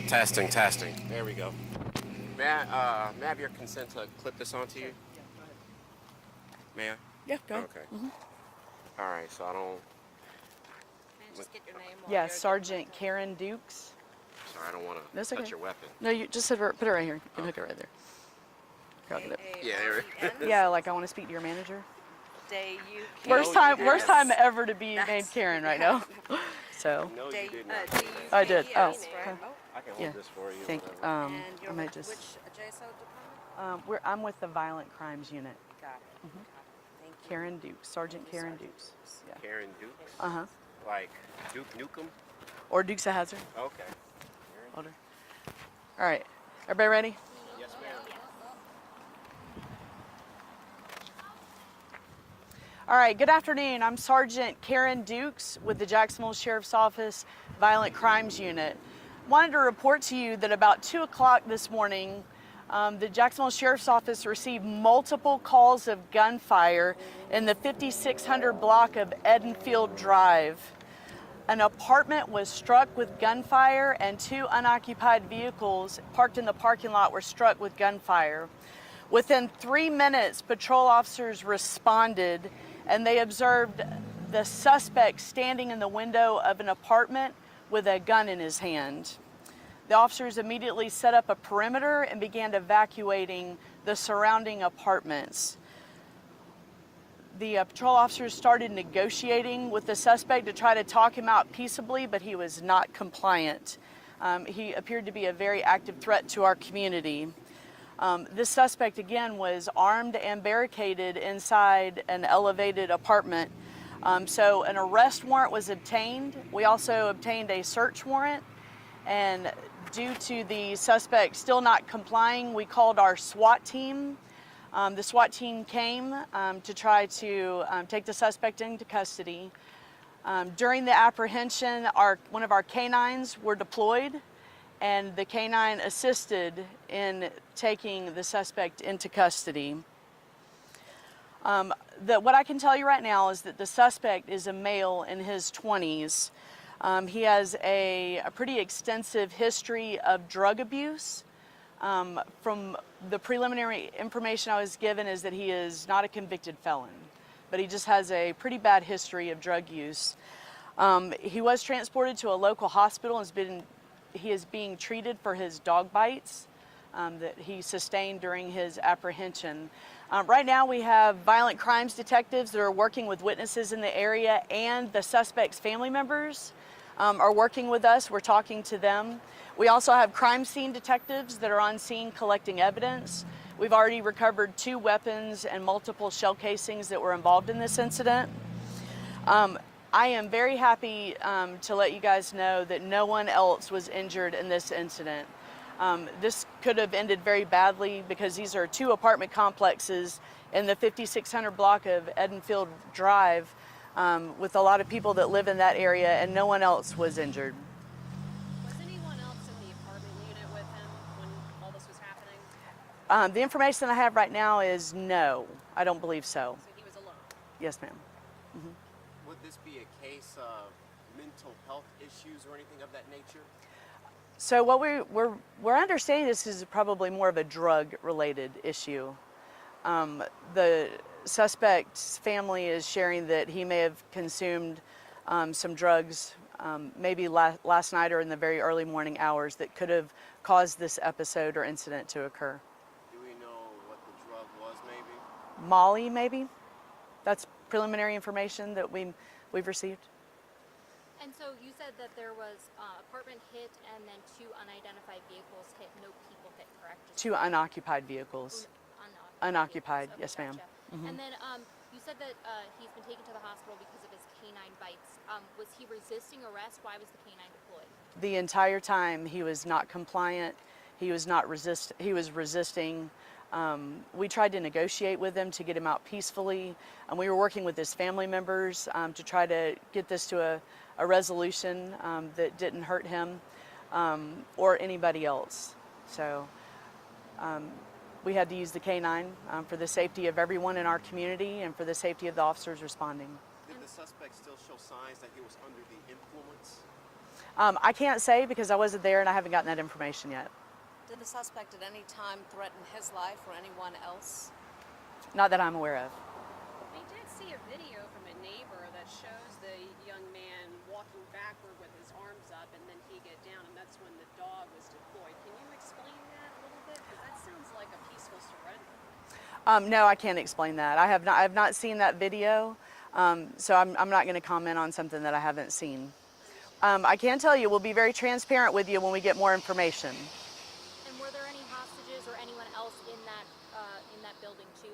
Testing, testing. There we go. May I have your consent to clip this onto you? Yeah, go ahead. May I? Yeah, go ahead. Okay. All right, so I don't... May I just get your name? Yeah, Sergeant Karen Dukes. Sorry, I don't want to That's touch okay. your weapon. No, you just said put it right here. You can hook it right there. Here, I'll get it. Yeah, there. Yeah, like I want to speak to your manager. D-U-K. Worst time ever to be named Karen right now. So. No, you did not. I did. Oh. Yes, right? Okay. I can hold Yeah. this for you. Think. whatever. And I you're might with just. which JSO department? I'm with the Violent Crimes Unit. Got it. Thank you. Karen Dukes, Sergeant Karen Dukes. Yeah. Karen Dukes? Uh-huh. Like Duke Nukem? Or Dukes of Hazzard. Okay. Older. All right. Everybody ready? Yes, ma'am. All right. Good afternoon. I'm Sergeant Karen Dukes with the Jacksonville Sheriff's Office Violent Crimes Unit. Wanted to report to you that about 2 o'clock this morning, the Jacksonville Sheriff's Office received multiple calls of gunfire in the 5600 block of Edenfield Drive. An apartment was struck with gunfire and 2 unoccupied vehicles parked in the parking lot were struck with gunfire. Within 3 minutes, patrol officers responded and they observed the suspect standing in the window of an apartment with a gun in his hand. The officers immediately set up a perimeter and began evacuating the surrounding apartments. The patrol officers started negotiating with the suspect to try to talk him out peaceably, but he was not compliant. He appeared to be a very active threat to our community. This suspect, again, was armed and barricaded inside an elevated apartment. So an arrest warrant was obtained. We also obtained a search warrant, and due to the suspect still not complying, we called our SWAT team. The SWAT team came to try to take the suspect into custody. During the apprehension, one of our canines were deployed, and the canine assisted in taking the suspect into custody. What I can tell you right now is that the suspect is a male in his 20s. He has a pretty extensive history of drug abuse. From the preliminary information I was given is that he is not a convicted felon, but he just has a pretty bad history of drug use. He was transported to a local hospital and he is being treated for his dog bites that he sustained during his apprehension. Right now we have violent crimes detectives that are working with witnesses in the area, and the suspect's family members are working with us. We're talking to them. We also have crime scene detectives that are on scene collecting evidence. We've already recovered 2 weapons and multiple shell casings that were involved in this incident. I am very happy to let you guys know that no one else was injured in this incident. This could have ended very badly because these are 2 apartment complexes in the 5600 block of Edenfield Drive with a lot of people that live in that area, and no one else was injured. Was anyone else in the apartment unit with him when all this was happening? The information I have right now is no, I don't believe so. So he was alone? Yes, ma'am. Would this be a case of mental health issues or anything of that nature? So what we're understanding, this is probably more of a drug-related issue. The suspect's family is sharing that he may have consumed some drugs maybe last night or in the very early morning hours that could have caused this episode or incident to occur. Do we know what the drug was, maybe? Molly, maybe? That's preliminary information that we've received. And so you said that there was apartment hit and then 2 unidentified vehicles hit, no people hit, correct? Just 2 unoccupied vehicles. Unoccupied, Okay, yes, ma'am. gotcha. And then you said that he's been taken to the hospital because of his canine bites. Was he resisting arrest? Why was the canine deployed? The entire time he was not compliant. He was resisting. We tried to negotiate with him to get him out peacefully, and we were working with his family members to try to get this to a resolution that didn't hurt him or anybody else. So we had to use the canine for the safety of everyone in our community and for the safety of the officers responding. Did the suspect still show signs that he was under the influence? I can't say because I wasn't there and I haven't gotten that information yet. Did the suspect at any time threaten his life or anyone else? Not that I'm aware of. We did see a video from a neighbor that shows the young man walking backward with his arms up, and then he get down, and that's when the dog was deployed. Can you explain that a little bit? Because that sounds like a peaceful surrender. No, I can't explain that. I have not seen that video, so I'm not going to comment on something that I haven't seen. I can tell you we'll be very transparent with you when we get more information. And were there any hostages or anyone else in that building too?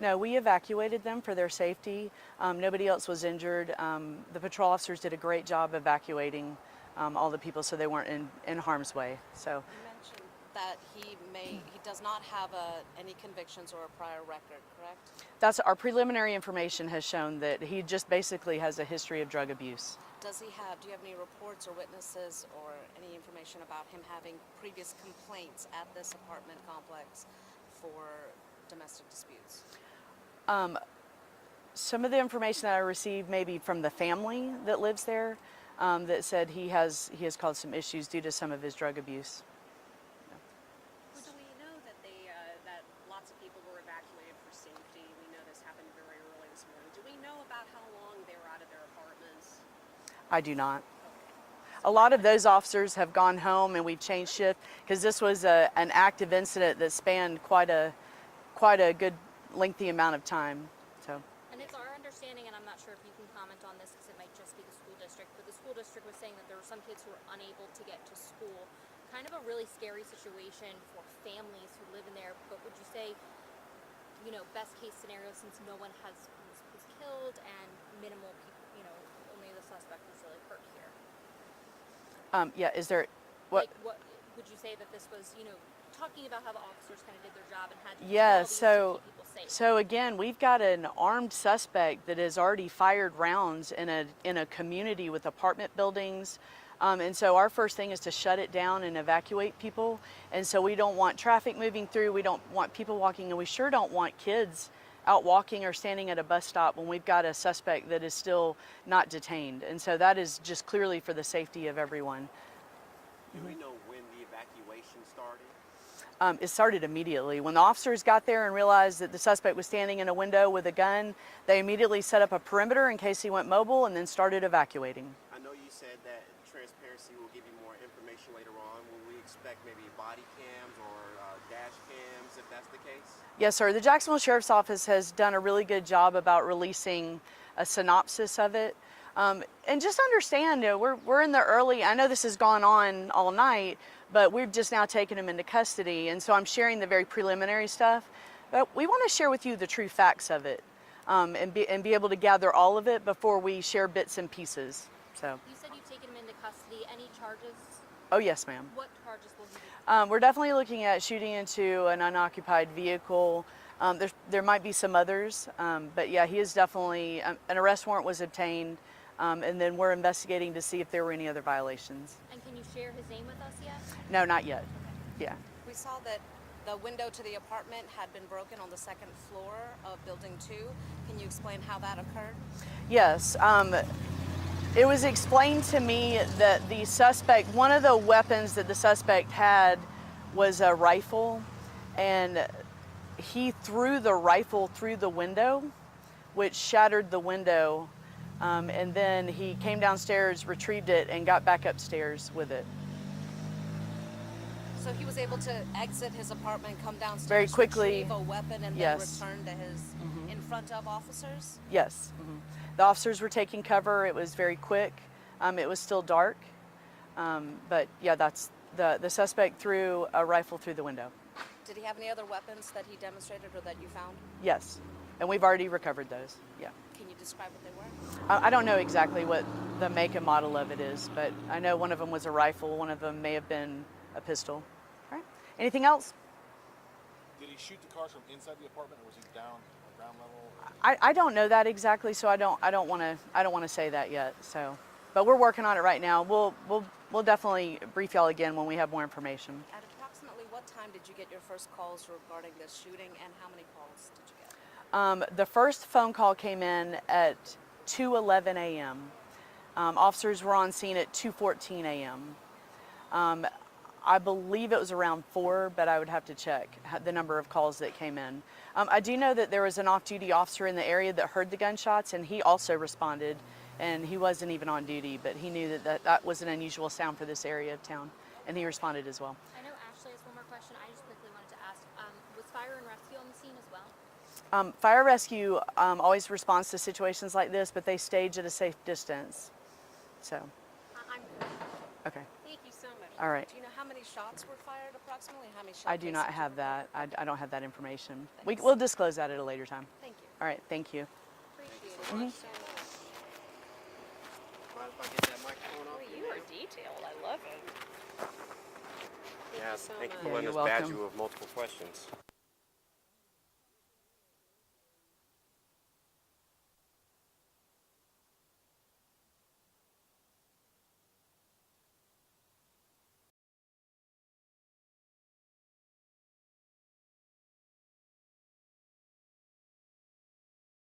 No, we evacuated them for their safety. Nobody else was injured. The patrol officers did a great job evacuating all the people so they weren't in harm's way. So. You mentioned that he does not have any convictions or a prior record, correct? That's our preliminary information has shown that he just basically has a history of drug abuse. Do you have any reports or witnesses or any information about him having previous complaints at this apartment complex for domestic disputes? Some of the information that I received maybe from the family that lives there that said he has caused some issues due to some of his drug abuse. Well, do we know that that lots of people were evacuated for safety? We know this happened very early this morning. Do we know about how long they were out of their apartments? I do not. A lot of those officers have gone home and we've changed shift because this was an active incident that spanned quite a good lengthy amount of time. So. And it's our understanding, and I'm not sure if you can comment on this because it might just be the school district, but the school district was saying that there were some kids who were unable to get to school. Kind of a really scary situation for families who live in there, but would you say, best case scenario since no one was killed and minimal people, only the suspect was really hurt here? Yeah, is there, what? Like, what would you say that this was, talking about how the officers kind of did their job and had to Yeah, control these to keep people safe? so again, we've got an armed suspect that has already fired rounds in a community with apartment buildings. And so our first thing is to shut it down and evacuate people. And so we don't want traffic moving through. We don't want people walking, and we sure don't want kids out walking or standing at a bus stop when we've got a suspect that is still not detained. And so that is just clearly for the safety of everyone. Do we know when the evacuation started? It started immediately. When the officers got there and realized that the suspect was standing in a window with a gun, they immediately set up a perimeter in case he went mobile and then started evacuating. I know you said that transparency will give you more information later on. Will we expect maybe body cams or dash cams if that's the case? Yes, sir. The Jacksonville Sheriff's Office has done a really good job about releasing a synopsis of it. And just understand, we're in the early, I know this has gone on all night, but we've just now taken him into custody. And so I'm sharing the very preliminary stuff. But we want to share with you the true facts of it and be able to gather all of it before we share bits and pieces. So. You said you've taken him into custody. Any charges? Oh, yes, ma'am. What charges will he be? We're definitely looking at shooting into an unoccupied vehicle. There might be some others, but yeah, he is definitely, an arrest warrant was obtained, and then we're investigating to see if there were any other violations. And can you share his name with us yet? No, not yet. Yeah. We saw that the window to the apartment had been broken on the second floor of Building 2. Can you explain how that occurred? Yes. It was explained to me that the suspect, one of the weapons that the suspect had was a rifle, and he threw the rifle through the window, which shattered the window, and then he came downstairs, retrieved it, and got back upstairs with it. So he was able to exit his apartment, come downstairs, Very quickly. retrieve a weapon, and Yes. then return to his in front of officers? Yes. The officers were taking cover. It was very quick. It was still dark. But yeah, that's the suspect threw a rifle through the window. Did he have any other weapons that he demonstrated or that you found? Yes. And we've already recovered those. Yeah. Can you describe what they were? I don't know exactly what the make and model of it is, but I know one of them was a rifle. One of them may have been a pistol. All right. Anything else? Did he shoot the cars from inside the apartment, or was he down on ground level? I don't know that exactly, so I don't want to say that yet. So, but we're working on it right now. We'll definitely brief y'all again when we have more information. At approximately what time did you get your first calls regarding this shooting, and how many calls did you get? The first phone call came in at 2:11 a.m. Officers were on scene at 2:14 a.m. I believe it was around 4, but I would have to check the number of calls that came in. I do know that there was an off-duty officer in the area that heard the gunshots, and he also responded, and he wasn't even on duty, but he knew that was an unusual sound for this area of town, and he responded as well. I know Ashley has one more question. I just quickly wanted to ask, was fire and rescue on the scene as well? Fire rescue always responds to situations like this, but they stage at a safe distance. So, I'm okay. Thank you so much. All right. Do you know how many shots were fired approximately? How many shots? I do not have that. I don't have that information. Thanks. We'll disclose that at a later time. Thank you. All right. Thank you. Appreciate it So much. Mind if I get that microphone off? Boy, you are detailed. I love it. Yeah, so thank you much. for Yeah, letting you're us badge welcome. you with multiple questions.